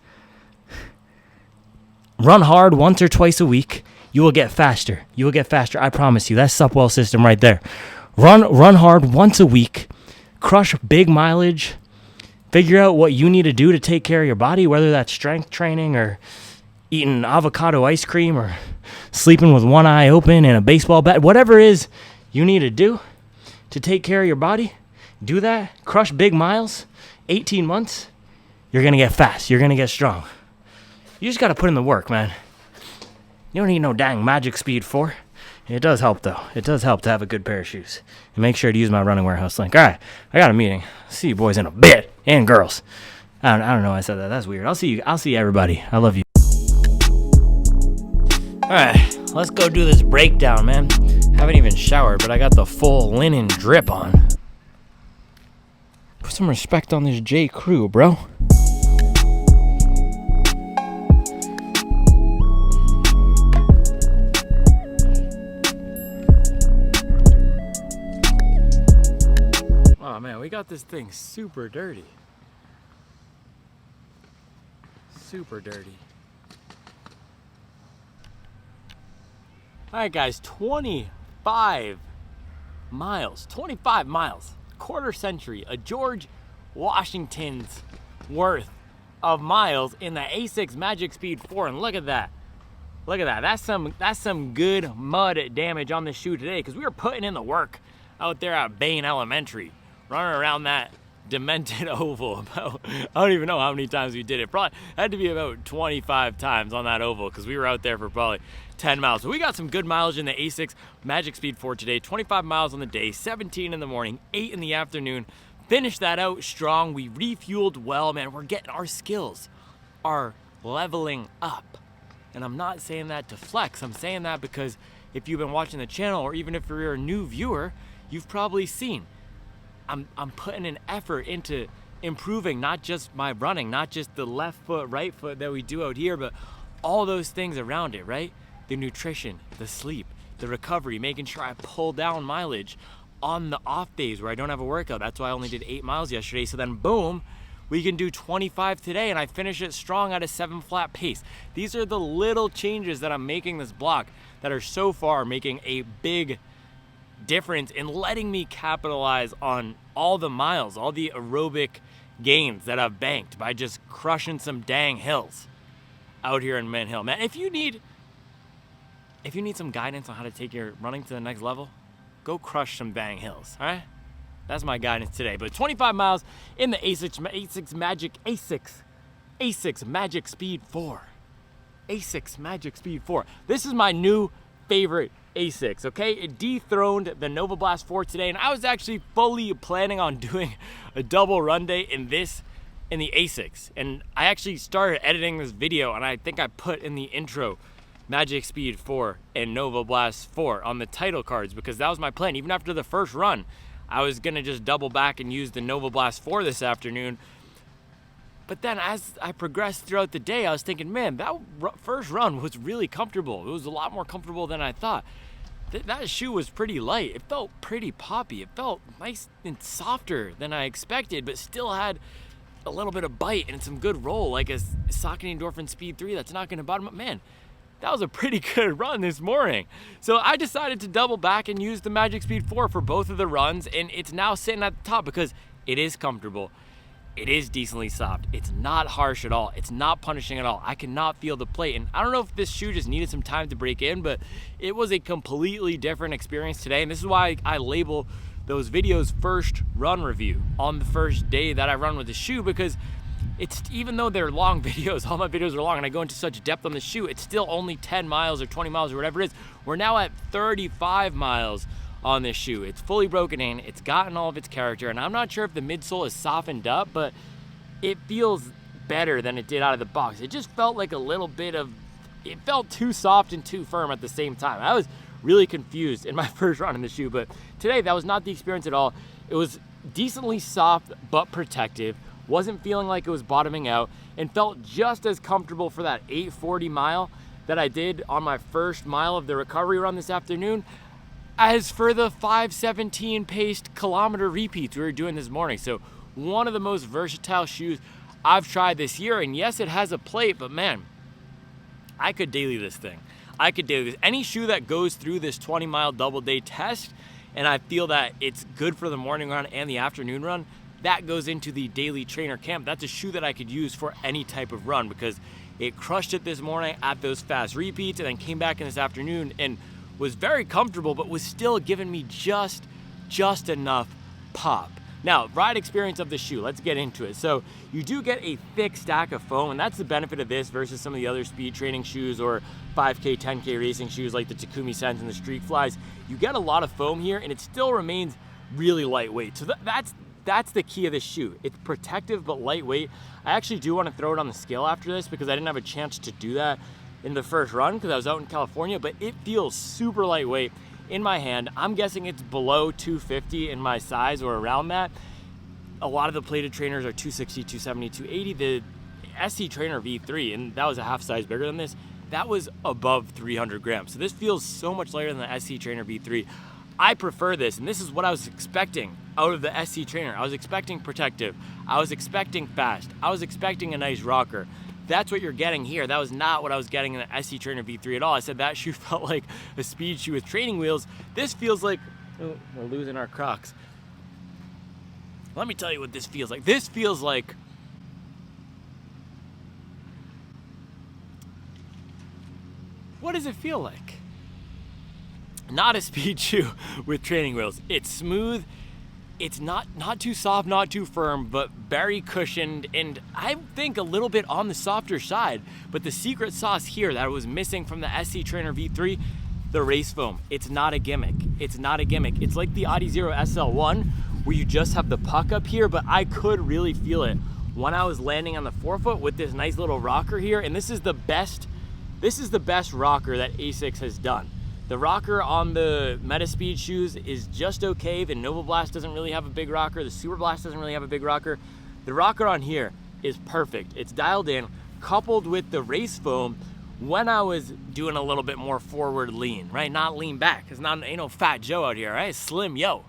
Run hard once or twice a week. You will get faster. You will get faster. I promise you. That's Supwell system right there. Run hard once a week. Crush big mileage. Figure out what you need to do to take care of your body, whether that's strength training or eating avocado ice cream or sleeping with one eye open and a baseball bat. Whatever it is you need to do to take care of your body. Do that, crush big miles, 18 months, you're going to get fast. You're going to get strong. You just got to put in the work, man. You don't need no dang Magic Speed 4. It does help, though. It does help to have a good pair of shoes. And make sure to use my running warehouse link. All right, I got a meeting. See you boys in a bit, and girls. I don't know why I said that. That's weird. I'll see everybody. I love you. All right, let's go do this breakdown, man. Haven't even showered, but I got the full linen drip on. Put some respect on this J Crew, bro. Oh man, we got this thing super dirty. Super dirty. All right, guys, 25 miles. 25 miles. Quarter century, a George Washington's worth of miles in the Asics Magic Speed 4, and look at that. Look at that. That's some good mud damage on the shoe today, because we were putting in the work out there at Bain Elementary, running around that demented oval about, I don't even know how many times we did it. Probably had to be about 25 times on that oval because we were out there for probably 10 miles. So we got some good mileage in the Asics Magic Speed 4 today. 25 miles on the day, 17 in the morning, 8 in the afternoon. Finished that out strong. We refueled well, man. We're getting, our skills are leveling up. And I'm not saying that to flex. I'm saying that because if you've been watching the channel, or even if you're a new viewer, you've probably seen I'm putting an effort into improving not just my running, not just the left foot, right foot that we do out here, but all those things around it, right? The nutrition, the sleep, the recovery, making sure I pull down mileage on the off days where I don't have a workout. That's why I only did 8 miles yesterday. So then boom, we can do 25 today and I finish it strong at a 7 flat pace. These are the little changes that I'm making this block that are so far making a big difference in letting me capitalize on all the miles, all the aerobic gains that I've banked by just crushing some dang hills out here in Mint Hill. Man, if you need some guidance on how to take your running to the next level, go crush some dang hills, all right? That's my guidance today. But 25 miles in the Asics Magic Speed 4. Asics Magic Speed 4. This is my new favorite Asics, okay? It dethroned the Nova Blast 4 today, and I was actually fully planning on doing a double run day in the Asics. And I actually started editing this video, and I think I put in the intro Magic Speed 4 and Nova Blast 4 on the title cards because that was my plan. Even after the first run, I was gonna just double back and use the Nova Blast 4 this afternoon. But then as I progressed throughout the day, I was thinking, man, that first run was really comfortable. It was a lot more comfortable than I thought. That shoe was pretty light. It felt pretty poppy. It felt nice and softer than I expected, but still had a little bit of bite and some good roll, like a Saucony Endorphin Speed 3 that's not gonna bottom up. Man, that was a pretty good run this morning. So I decided to double back and use the Magic Speed 4 for both of the runs, and it's now sitting at the top because it is comfortable. It is decently soft. It's not harsh at all. It's not punishing at all. I cannot feel the plate. And I don't know if this shoe just needed some time to break in, but it was a completely different experience today. And this is why I label those videos first run review on the first day that I run with the shoe, because it's, even though they're long videos, all my videos are long and I go into such depth on the shoe, it's still only 10 miles or 20 miles or whatever it is. We're now at 35 miles on this shoe. It's fully broken in, it's gotten all of its character, and I'm not sure if the midsole is softened up, but it feels better than it did out of the box. It just felt like a little bit of, it felt too soft and too firm at the same time. I was really confused in my first run in the shoe, but today that was not the experience at all. It was decently soft but protective, wasn't feeling like it was bottoming out, and felt just as comfortable for that 840 mile that I did on my first mile of the recovery run this afternoon as for the 5:17 paced Kilometer Repeats we were doing this morning. So one of the most versatile shoes I've tried this year, and yes, it has a plate, but man, I could daily this thing. I could daily this. Any shoe that goes through this 20-mile double day test, and I feel that it's good for the morning run and the afternoon run, that goes into the daily trainer camp. That's a shoe that I could use for any type of run because it crushed it this morning at those fast repeats and then came back in this afternoon and was very comfortable, but was still giving me just enough pop. Now, ride experience of the shoe, let's get into it. So you do get a thick stack of foam, and that's the benefit of this versus some of the other speed training shoes or 5K, 10K racing shoes like the Takumi Sens and the Street Flies. You get a lot of foam here, and it still remains really lightweight. So that's the key of this shoe. It's protective but lightweight. I actually do want to throw it on the scale after this because I didn't have a chance to do that in the first run because I was out in California, but it feels super lightweight in my hand. I'm guessing it's below 250 in my size or around that. A lot of the plated trainers are 260, 270, 280. The SC Trainer V3, and that was a half size bigger than this, that was above 300 grams. So this feels so much lighter than the SC Trainer V3. I prefer this, and this is what I was expecting out of the SC Trainer. I was expecting protective. I was expecting fast. I was expecting a nice rocker. That's what you're getting here. That was not what I was getting in the SC Trainer V3 at all. I said that shoe felt like a speed shoe with training wheels. This feels like, oh, we're losing our Crocs. Let me tell you what this feels like. This feels like what does it feel like? Not a speed shoe with training wheels. It's smooth. It's not too soft, not too firm, but very cushioned, and I think a little bit on the softer side. But the secret sauce here that was missing from the SC Trainer V3, the race foam. It's not a gimmick. It's not a gimmick. It's like the Audi Zero SL1 where you just have the puck up here, but I could really feel it when I was landing on the forefoot with this nice little rocker here. And this is the best rocker that Asics has done. The rocker on the Metaspeed shoes is just okay. The Nova Blast doesn't really have a big rocker. The Super Blast doesn't really have a big rocker. The rocker on here is perfect. It's dialed in, coupled with the race foam when I was doing a little bit more forward lean, right? Not lean back, because ain't no fat Joe out here, right? Slim yo.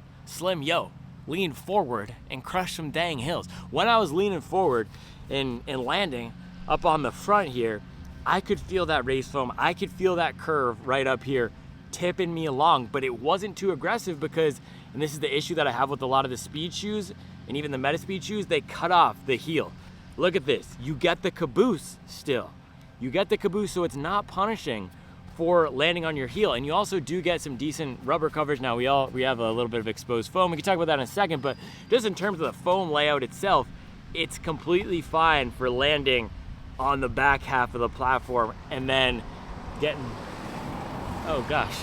Lean forward and crush some dang hills. When I was leaning forward and landing up on the front here, I could feel that race foam. I could feel that curve right up here tipping me along, but it wasn't too aggressive because, and this is the issue that I have with a lot of the speed shoes and even the Metaspeed shoes, they cut off the heel. Look at this. You get the caboose still. You get the caboose, so it's not punishing for landing on your heel. And you also do get some decent rubber coverage. Now we have a little bit of exposed foam. We can talk about that in a second, but just in terms of the foam layout itself, it's completely fine for landing on the back half of the platform and then getting, oh gosh.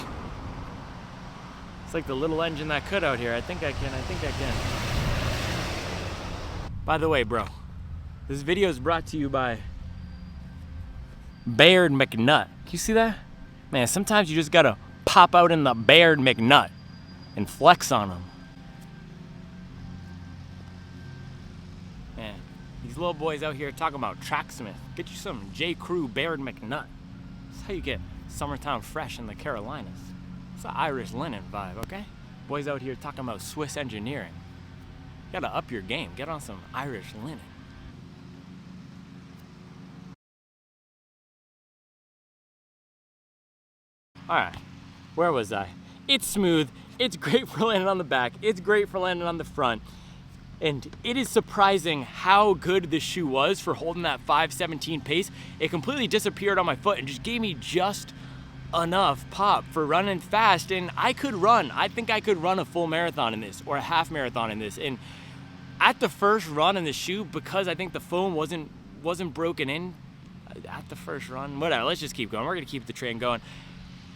It's like the little engine that could out here. I think I can. By the way, bro, this video is brought to you by Baird McNut. Can you see that? Man, sometimes you just gotta pop out in the Baird McNut and flex on them. Man, these little boys out here talking about Tracksmith. Get you some J. Crew Baird McNut. That's how you get summertime fresh in the Carolinas. It's an Irish linen vibe, okay? Boys out here talking about Swiss engineering. You gotta up your game. Get on some Irish linen. All right, where was I? It's smooth, it's great for landing on the back, it's great for landing on the front, and it is surprising how good this shoe was for holding that 5:17 pace. It completely disappeared on my foot and just gave me just enough pop for running fast, and I think I could run a full marathon in this, or a half marathon in this. And at the first run in the shoe, because I think the foam wasn't broken in at the first run, whatever, let's just keep going. We're gonna keep the train going.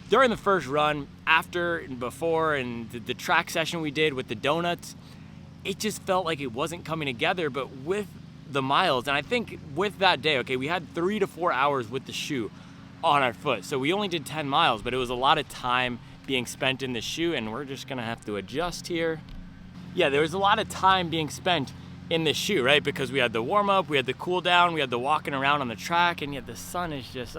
During the first run, after and before, and the track session we did with the donuts, it just felt like it wasn't coming together. But with the miles, and I think with that day, okay, we had 3 to 4 hours with the shoe on our foot. So we only did 10 miles, but it was a lot of time being spent in the shoe, and we're just gonna have to adjust here. Yeah, there was a lot of time being spent in the shoe, right? Because we had the warm up, we had the cool down, we had the walking around on the track, and yet the sun is just,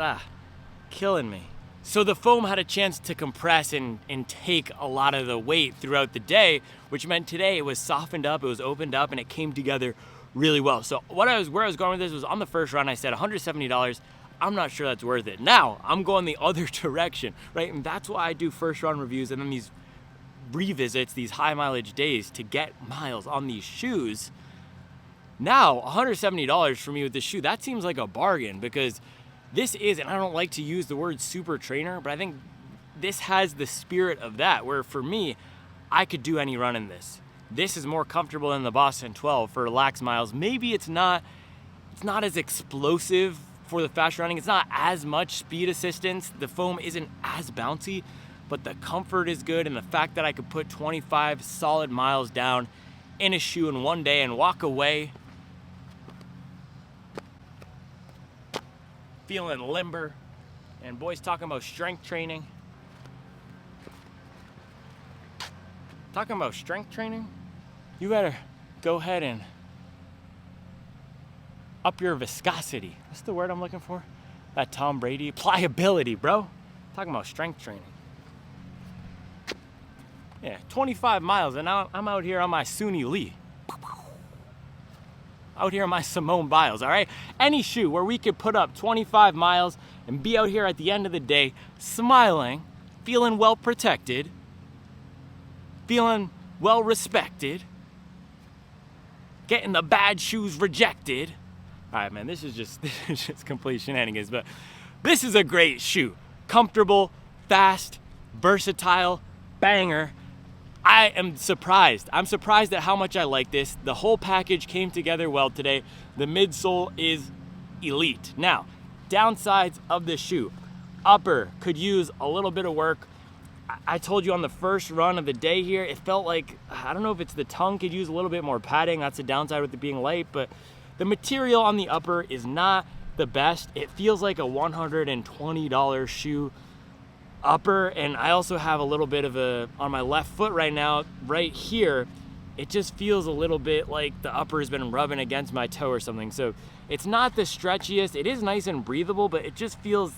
killing me. So the foam had a chance to compress and take a lot of the weight throughout the day, which meant today it was softened up, it was opened up, and it came together really well. So where I was going with this was on the first run, I said $170. I'm not sure that's worth it. Now I'm going the other direction, right? And that's why I do first run reviews and then these revisits, these high mileage days to get miles on these shoes. Now $170 for me with this shoe, that seems like a bargain, because this is, and I don't like to use the word super trainer, but I think this has the spirit of that, where for me, I could do any run in this. This is more comfortable than the Boston 12 for relaxed miles. Maybe it's not as explosive for the fast running. It's not as much speed assistance. The foam isn't as bouncy, but the comfort is good. And the fact that I could put 25 solid miles down in a shoe in one day and walk away feeling limber. And boys talking about strength training. Talking about strength training, you better go ahead and up your viscosity. What's the word I'm looking for? That Tom Brady pliability, bro. Talking about strength training. Yeah, 25 miles, and now I'm out here on my Suni Lee. Out here on my Simone Biles, all right? Any shoe where we could put up 25 miles and be out here at the end of the day smiling, feeling well protected, feeling well respected, getting the bad shoes rejected. All right, man, this is just complete shenanigans, but this is a great shoe. Comfortable, fast, versatile, banger. I am surprised. I'm surprised at how much I like this. The whole package came together well today. The midsole is elite. Now, downsides of this shoe. Upper could use a little bit of work. I told you on the first run of the day here, it felt like, I don't know if it's the tongue could use a little bit more padding. That's the downside with it being light, but the material on the upper is not the best. It feels like a $120 shoe upper, and I also have a little bit of on my left foot right now, right here, it just feels a little bit like the upper has been rubbing against my toe or something. So it's not the stretchiest. It is nice and breathable, but it just feels,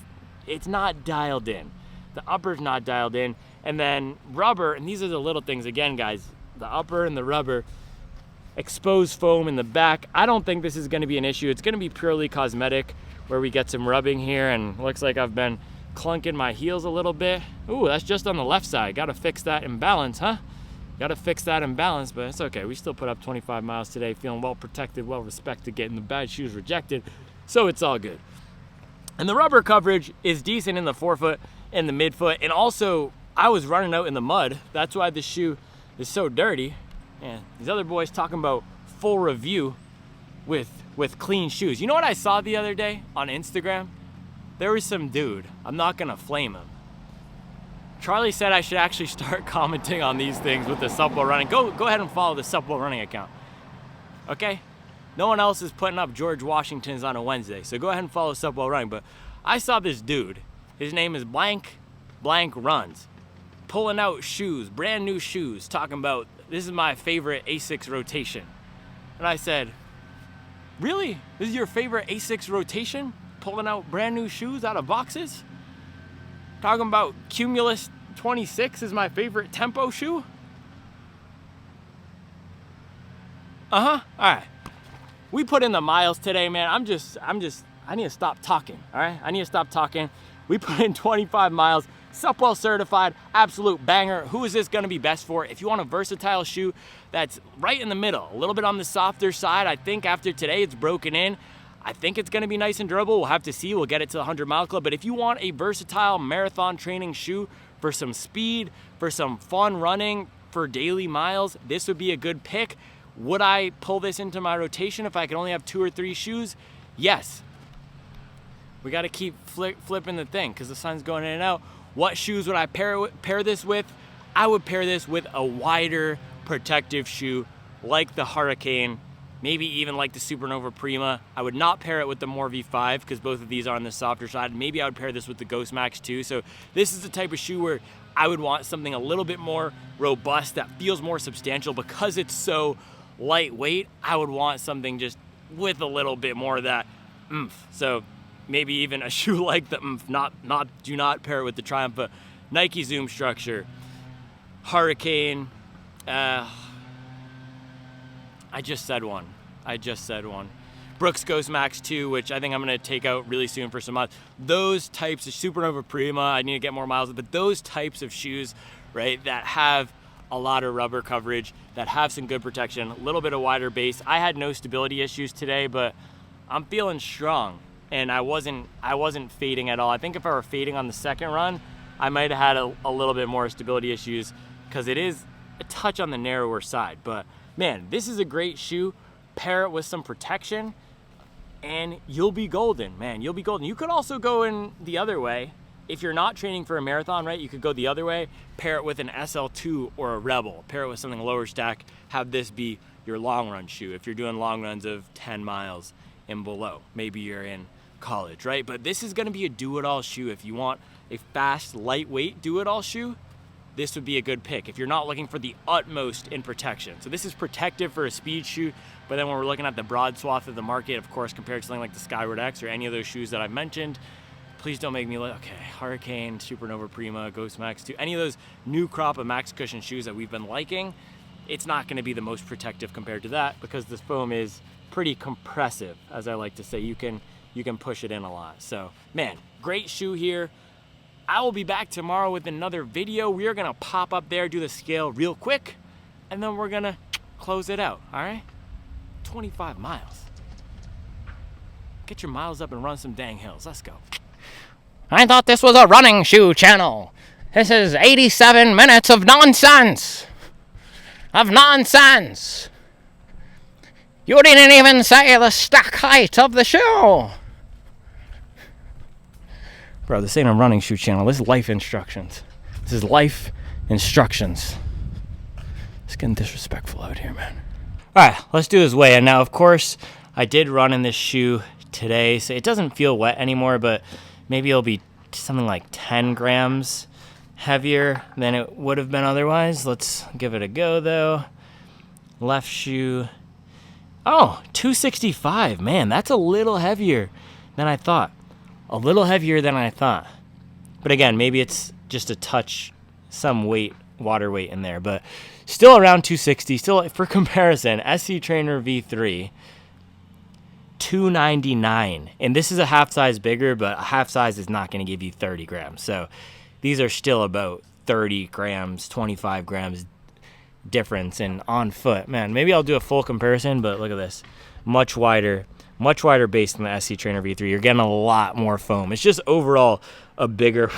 it's not dialed in. The upper's not dialed in. And then rubber, and these are the little things again, guys, the upper and the rubber, exposed foam in the back. I don't think this is going to be an issue. It's going to be purely cosmetic, where we get some rubbing here, and looks like I've been clunking my heels a little bit. Ooh, that's just on the left side. Got to fix that imbalance, huh? Got to fix that imbalance, but it's okay. We still put up 25 miles today, feeling well protected, well respected, getting the bad shoes rejected, so it's all good. And the rubber coverage is decent in the forefoot and the midfoot, and also I was running out in the mud. That's why this shoe is so dirty. And these other boys talking about full review with clean shoes. You know what I saw the other day on Instagram? There was some dude, I'm not gonna flame him. Charlie said I should actually start commenting on these things with the Supwell running. Go ahead and follow the Supwell running account, okay? No one else is putting up George Washington's on a Wednesday, so go ahead and follow Supwell running. But I saw this dude, his name is blank runs, pulling out shoes, brand new shoes, talking about, this is my favorite Asics rotation. And I said, really? This is your favorite Asics rotation? Pulling out brand new shoes out of boxes? Talking about Cumulus 26 is my favorite tempo shoe? All right. We put in the miles today, man. I need to stop talking, all right? I need to stop talking. We put in 25 miles, Supwell certified, absolute banger. Who is this gonna be best for? If you want a versatile shoe that's right in the middle, a little bit on the softer side, I think after today it's broken in. I think it's gonna be nice and durable. We'll have to see, we'll get it to the 100 Mile Club. But if you want a versatile marathon training shoe for some speed, for some fun running, for daily miles, this would be a good pick. Would I pull this into my rotation if I could only have 2 or 3 shoes? Yes. We gotta keep flipping the thing because the sun's going in and out. What shoes would I pair this with? I would pair this with a wider protective shoe like the Hurricane, maybe even like the Supernova Prima. I would not pair it with the More V5 because both of these are on the softer side. Maybe I would pair this with the Ghost Max too. So this is the type of shoe where I would want something a little bit more robust that feels more substantial. Because it's so lightweight, I would want something just with a little bit more of that oomph. So maybe even a shoe like the oomph. Do not pair it with the Triumph, but Nike Zoom Structure, Hurricane. I just said one. Brooks Ghost Max 2, which I think I'm gonna take out really soon for some miles. Those types of Supernova Prima, I need to get more miles, but those types of shoes, right, that have a lot of rubber coverage, that have some good protection, a little bit of wider base. I had no stability issues today, but I'm feeling strong, and I wasn't fading at all. I think if I were fading on the second run, I might have had a little bit more stability issues because it is a touch on the narrower side. But man, this is a great shoe. Pair it with some protection and you'll be golden, man. You'll be golden. You could also go in the other way. If you're not training for a marathon, right, you could go the other way, pair it with an SL2 or a Rebel, pair it with something lower stack, have this be your long run shoe if you're doing long runs of 10 miles and below. Maybe you're in college, right? But this is gonna be a do-it-all shoe. If you want a fast, lightweight do-it-all shoe, this would be a good pick if you're not looking for the utmost in protection. So this is protective for a speed shoe, but then when we're looking at the broad swath of the market, of course, compared to something like the Skyward X or any of those shoes that I mentioned, please don't make me look, okay, Hurricane, Supernova Prima, Ghost Max 2, any of those new crop of max cushion shoes that we've been liking, it's not gonna be the most protective compared to that because this foam is pretty compressive, as I like to say. You can push it in a lot. So, man, great shoe here. I will be back tomorrow with another video. We are gonna pop up there, do the scale real quick, and then we're gonna close it out, all right? 25 miles. Get your miles up and run some dang hills. Let's go. I thought this was a running shoe channel. This is 87 minutes of nonsense. of nonsense. You didn't even say the stock height of the shoe. Bro, this ain't a running shoe channel. This is life instructions. This is life instructions. It's getting disrespectful out here, man. All right, let's do his weigh-in. Now, of course, I did run in this shoe today, so it doesn't feel wet anymore, but maybe it'll be something like 10 grams heavier than it would have been otherwise. Let's give it a go, though. Left shoe. Oh, 265. Man, that's a little heavier than I thought. A little heavier than I thought. But again, maybe it's just a touch, some weight, water weight in there, but still around 260. Still, for comparison, SC Trainer V3, 299. And this is a half size bigger, but a half size is not going to give you 30 grams. So these are still about 30 grams, 25 grams difference in on foot. Man, maybe I'll do a full comparison, but look at this. Much wider base than the SC Trainer V3. You're getting a lot more foam. It's just overall a bigger,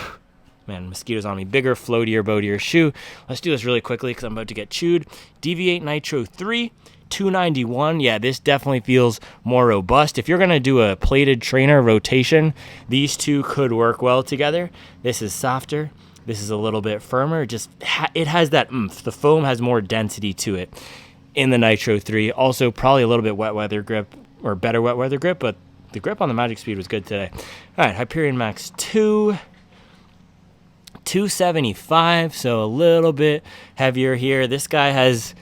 man, mosquitoes on me, bigger, floatier, boatier shoe. Let's do this really quickly because I'm about to get chewed. Deviate Nitro 3, 291. Yeah, this definitely feels more robust. If you're going to do a plated trainer rotation, these two could work well together. This is softer. This is a little bit firmer. Just it has that oomph. The foam has more density to it in the Nitro 3. Also, probably a little bit wet weather grip, or better wet weather grip, but the grip on the Magic Speed was good today. All right, Hyperion Max 2, 275, so a little bit heavier here. This guy has,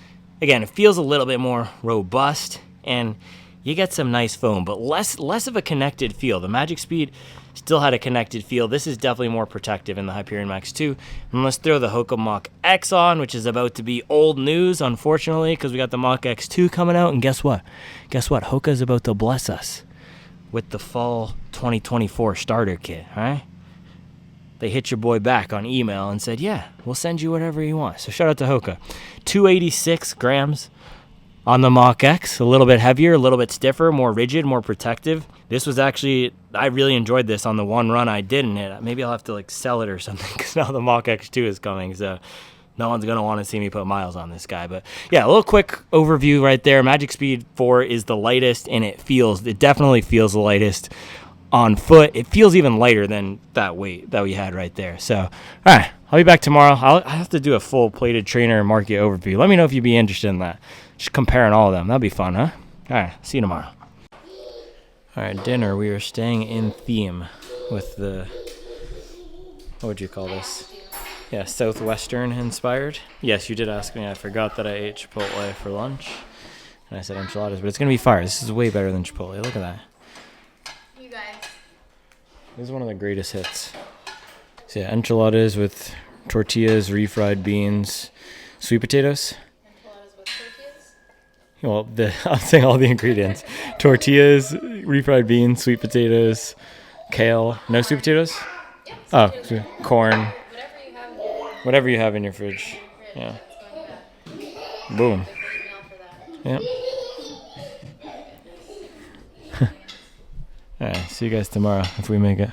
again, it feels a little bit more robust, and you get some nice foam, but less of a connected feel. The Magic Speed still had a connected feel. This is definitely more protective in the Hyperion Max 2. And let's throw the Hoka Mach X on, which is about to be old news, unfortunately, because we got the Mach X2 coming out, and guess what? Hoka is about to bless us with the fall 2024 starter kit, all right? They hit your boy back on email and said, yeah, we'll send you whatever you want. So shout out to Hoka. 286 grams on the Mach X, a little bit heavier, a little bit stiffer, more rigid, more protective. This was actually, I really enjoyed this on the one run I did in it. Maybe I'll have to like sell it or something because now the Mach X2 is coming, so no one's going to want to see me put miles on this guy. But yeah, a little quick overview right there. Magic Speed 4 is the lightest, and it definitely feels the lightest on foot. It feels even lighter than that weight that we had right there. So, all right, I'll be back tomorrow. I'll have to do a full plated trainer market overview. Let me know if you'd be interested in that. Just comparing all of them. That'd be fun, huh? All right, see you tomorrow. All right, dinner. We are staying in theme with the, what would you call this? Yeah, Southwestern inspired. Yes, you did ask me. I forgot that I ate Chipotle for lunch. And I said enchiladas, but it's going to be fire. This is way better than Chipotle. Look at that. You guys. This is one of the greatest hits. So yeah, enchiladas with tortillas, refried beans, sweet potatoes. Enchiladas with tortillas? Well, I'm saying all the ingredients. Tortillas, refried beans, sweet potatoes, kale. No sweet potatoes? Yeah, Oh, corn. whatever you have in your Whatever you have in your fridge. Yeah. it's going to Boom. meal for that. Yep. All right, see you guys tomorrow if we make it.